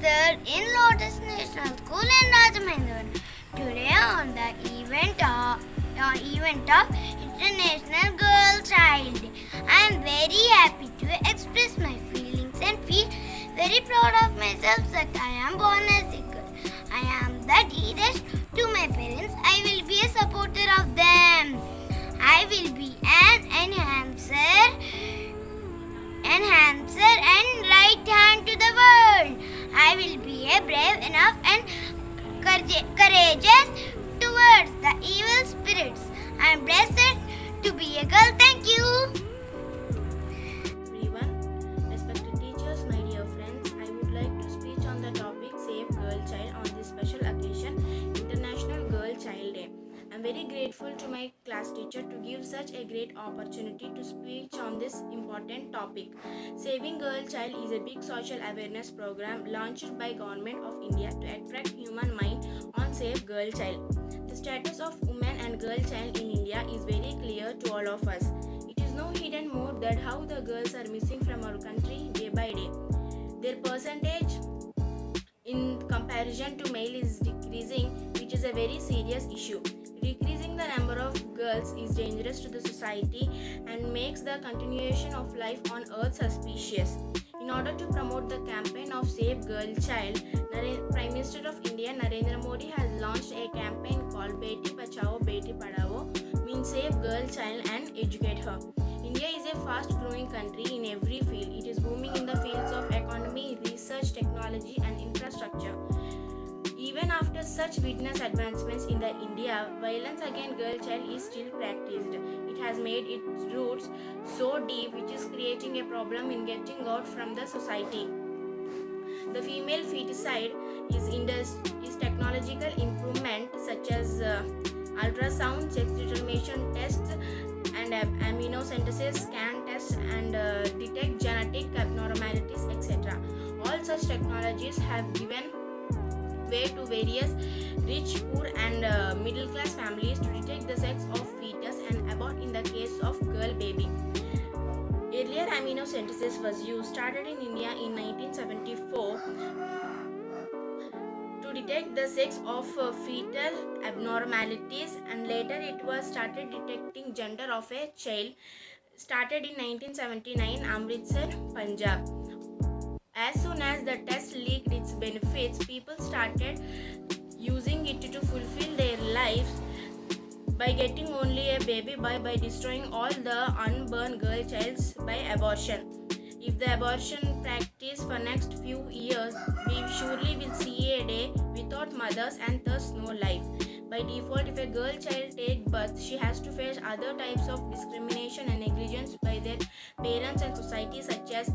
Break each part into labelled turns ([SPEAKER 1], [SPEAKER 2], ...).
[SPEAKER 1] gathered in Lotus National School in Rajamahindran today on the event of International Girl Child Day. I am very happy to express my feelings and feel very proud of myself that I am born as a girl. I am the dearest to my parents. I will be a supporter of them. I will be an enhancer and right hand to the world. I will be a brave enough and courageous towards the evil spirits. I am blessed to be a girl. Thank you.
[SPEAKER 2] Everyone, respected teachers, my dear friends, I would like to speak on the topic Safe Girl Child on this special occasion, International Girl Child Day. I am very grateful to my class teacher to give such a great opportunity to speak on this important topic. Saving Girl Child is a big social awareness program launched by Government of India to attract human mind on Safe Girl Child. The status of women and girl child in India is very clear to all of us. It is no hidden more that how the girls are missing from our country day by day. Their percentage in comparison to male is decreasing, which is a very serious issue. Decreasing the number of girls is dangerous to the society and makes the continuation of life on earth suspicious. In order to promote the campaign of Save Girl Child, Prime Minister of India Narendra Modi has launched a campaign called Beti Bachao Beti Padhao, means Save Girl Child and educate her. India is a fast growing country in every field. It is booming in the fields of economy, research, technology and infrastructure. Even after such witness advancements in the India, violence against girl child is still practiced. It has made its roots so deep, which is creating a problem in getting out from the society. The female feticide is technological improvement such as ultrasound, sex determination tests, and amniocentesis scan tests and detect genetic abnormalities, etc. All such technologies have given way to various rich, poor and middle class families to detect the sex of fetus and abort in the case of girl baby. Earlier amniocentesis was used, started in India in 1974 to detect the sex of fetal abnormalities, and later it was started detecting gender of a child, started in 1979 Amritsar, Punjab. As soon as the test leaked its benefits, people started using it to fulfill their lives by getting only a baby boy by destroying all the unborn girl childs by abortion. If the abortion practice for next few years, we surely will see a day without mothers and thus no life. By default, if a girl child takes birth, she has to face other types of discrimination and negligence by their parents and society, such as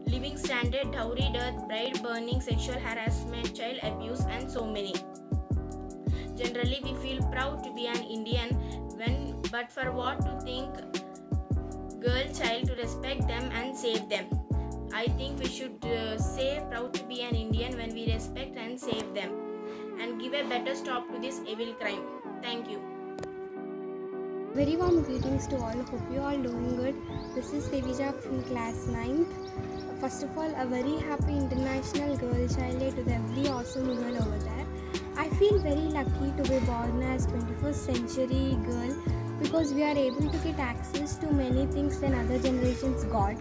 [SPEAKER 2] living standard, dowry death, bride burning, sexual harassment, child abuse, and so many. Generally, we feel proud to be an Indian but for what to think girl child, to respect them and save them. I think we should say proud to be an Indian when we respect and save them and give a better stop to this evil crime. Thank you.
[SPEAKER 3] Very warm greetings to all. Hope you all doing good. This is Devija from class 9th. First of all, a very happy International Girl Child Day to the every awesome girl over there. I feel very lucky to be born as 21st century girl because we are able to get access to many things than other generations got.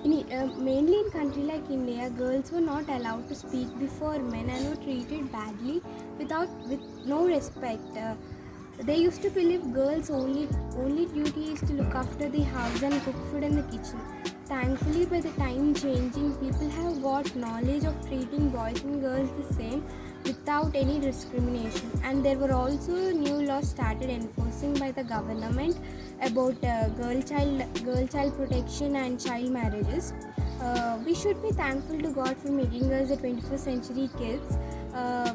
[SPEAKER 3] Mainly in country like India, girls were not allowed to speak before men and were treated badly with no respect. They used to believe girls' only duty is to look after the house and cook food in the kitchen. Thankfully, by the time changing, people have got knowledge of treating boys and girls the same without any discrimination. And there were also new laws started enforcing by the government about girl child protection and child marriages. We should be thankful to God for making us the 21st century kids.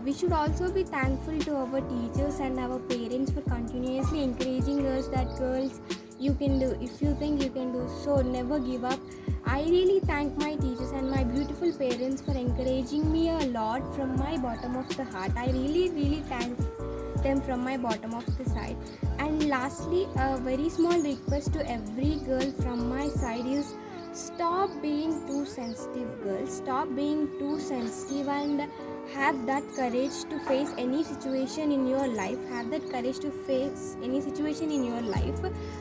[SPEAKER 3] We should also be thankful to our teachers and our parents for continuously encouraging us that girls, you can do, if you think you can do, so never give up. I really thank my teachers and my beautiful parents for encouraging me a lot from my bottom of the heart. I really thank them from my bottom of the side. And lastly, a very small request to every girl from my side is stop being too sensitive, girls. Stop being too sensitive and have that courage to face any situation in your life. Have that courage to face any situation in your life.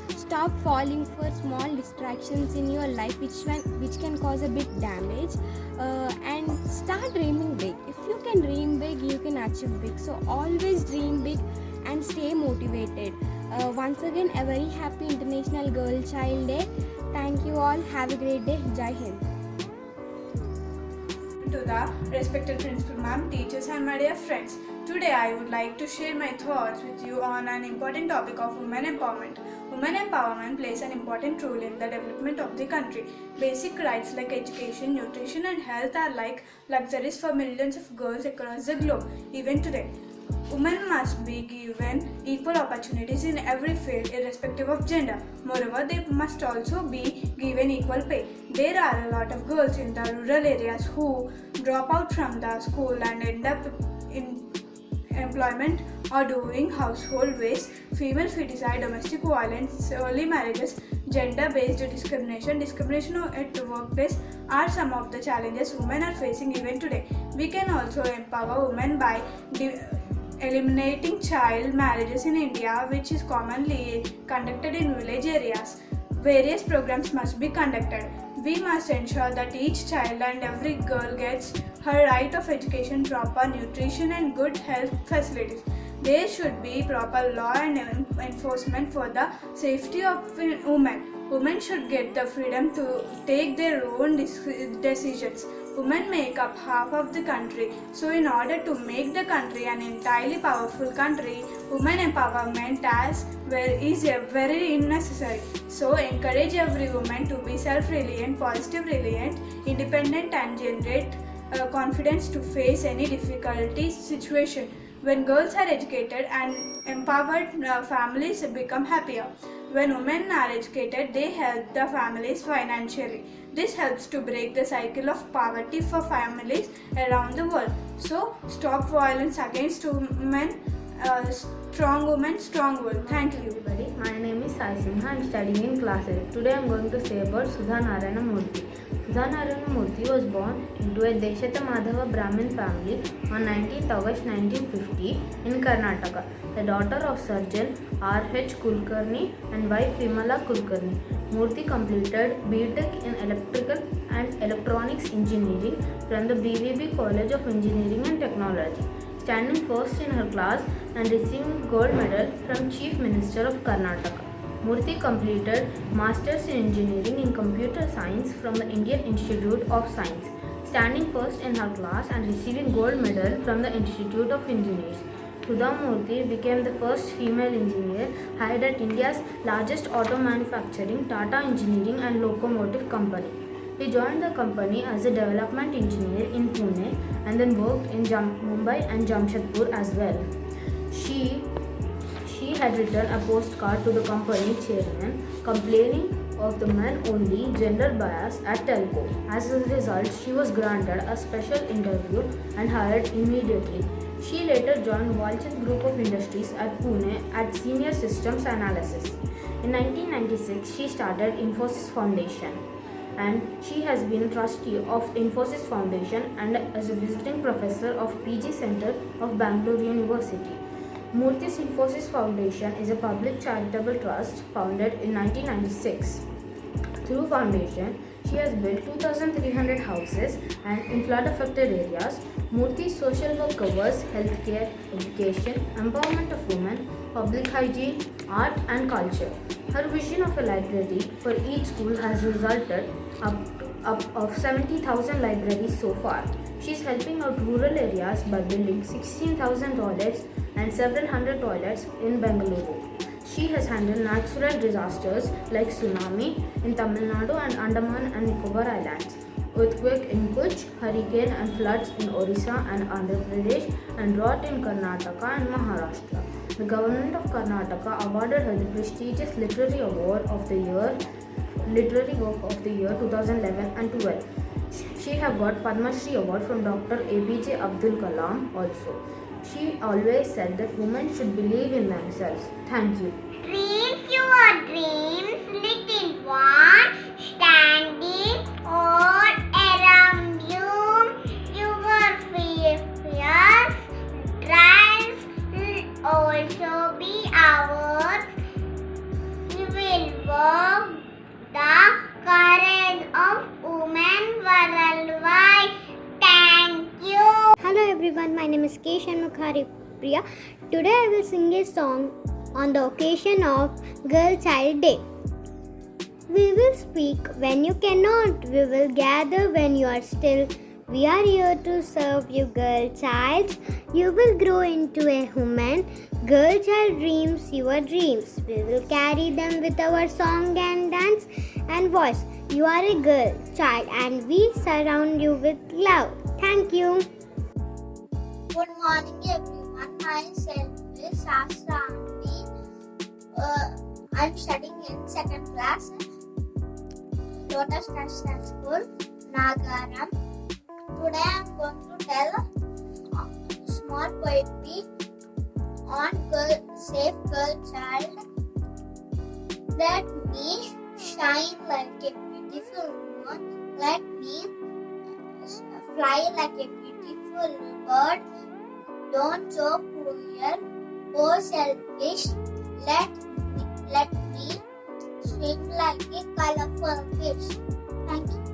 [SPEAKER 3] Stop falling for small distractions in your life which can cause a big damage, and start dreaming big. If you can dream big, you can achieve big. So always dream big and stay motivated. Once again, a very happy International Girl Child Day. Thank you all. Have a great day. Jai Hind.
[SPEAKER 4] To the respected principal ma'am, teachers and my dear friends. Today I would like to share my thoughts with you on an important topic of women empowerment. Women empowerment plays an important role in the development of the country. Basic rights like education, nutrition and health are like luxuries for millions of girls across the globe, even today. Women must be given equal opportunities in every field irrespective of gender. Moreover, they must also be given equal pay. There are a lot of girls in the rural areas who drop out from the school and end up in employment or doing household waste, female feticide, domestic violence, early marriages, gender-based discrimination, discrimination at the workplace are some of the challenges women are facing even today. We can also empower women by eliminating child marriages in India, which is commonly conducted in village areas. Various programs must be conducted. We must ensure that each child and every girl gets her right of education, proper nutrition and good health facilities. There should be proper law and enforcement for the safety of women. Women should get the freedom to take their own decisions. Women make up half of the country, so in order to make the country an entirely powerful country, women empowerment is very necessary. So encourage every woman to be self-reliant, positive reliant, independent and generate confidence to face any difficulty situation. When girls are educated and empowered, families become happier. When women are educated, they help the families financially. This helps to break the cycle of poverty for families around the world. So, stop violence against women. Strong women, strong world. Thank you.
[SPEAKER 5] Everybody, my name is Sai Simha. I am studying in class 8. Today I am going to say about Sudha Narayana Murthy. Sudha Narayana Murthy was born into a Deshata Madhava Brahmin family on 19th August 1950 in Karnataka, the daughter of surgeon R.H. Kulkarni and wife Vimala Kulkarni. Murthy completed B.Tech in Electrical and Electronics Engineering from the BVB College of Engineering and Technology, standing first in her class and receiving gold medal from Chief Minister of Karnataka. Murthy completed Masters in Engineering in Computer Science from the Indian Institute of Science, standing first in her class and receiving gold medal from the Institute of Engineers. Sudha Murthy became the first female engineer hired at India's largest auto manufacturing Tata Engineering and Locomotive Company. He joined the company as a development engineer in Pune and then worked in Mumbai and Jamshedpur as well. She had written a postcard to the company chairman complaining of the men-only gender bias at Telco. As a result, she was granted a special interview and hired immediately. She later joined Walchand Group of Industries at Pune at Senior Systems Analysis. In 1996, she started Infosys Foundation, and she has been trustee of Infosys Foundation and as a visiting professor of PG Center of Bangalore University. Murthy's Infosys Foundation is a public charitable trust founded in 1996. Through foundation, she has built 2,300 houses and in flood-affected areas. Murthy's social work covers healthcare, education, empowerment of women, public hygiene, art and culture. Her vision of a library for each school has resulted up of 70,000 libraries so far. She is helping out rural areas by building 16,000 toilets and several hundred toilets in Bengaluru. She has handled natural disasters like tsunami in Tamil Nadu and Andaman and Nicobar Islands, earthquake in Kutch, hurricane and floods in Orissa and Andhra Pradesh, and drought in Karnataka and Maharashtra. The government of Karnataka awarded her the prestigious Literary Work of the Year 2011 and 12. She have got Padma Shri Award from Dr. APJ Abdul Kalam also. She always said that women should believe in themselves. Thank you.
[SPEAKER 1] Dreams your dreams, little one, standing
[SPEAKER 6] my name is Keshan Mukhari Priya. Today I will sing a song on the occasion of Girl Child Day. We will speak when you cannot, we will gather when you are still. We are here to serve you, girl child. You will grow into a woman. Girl child dreams your dreams. We will carry them with our song and dance and voice. You are a girl child and we surround you with love. Thank you.
[SPEAKER 1] Good morning, everyone. Myself is Shastra Anvi. I'm studying in 2nd class, Lotus Christian School, Nagaram. Today I'm going to tell a small poetry on safe girl child. Let me shine like a beautiful moon. Let me fly like a beautiful bird. Don't so cruel or selfish. Let me swim like a colorful fish. Thank you.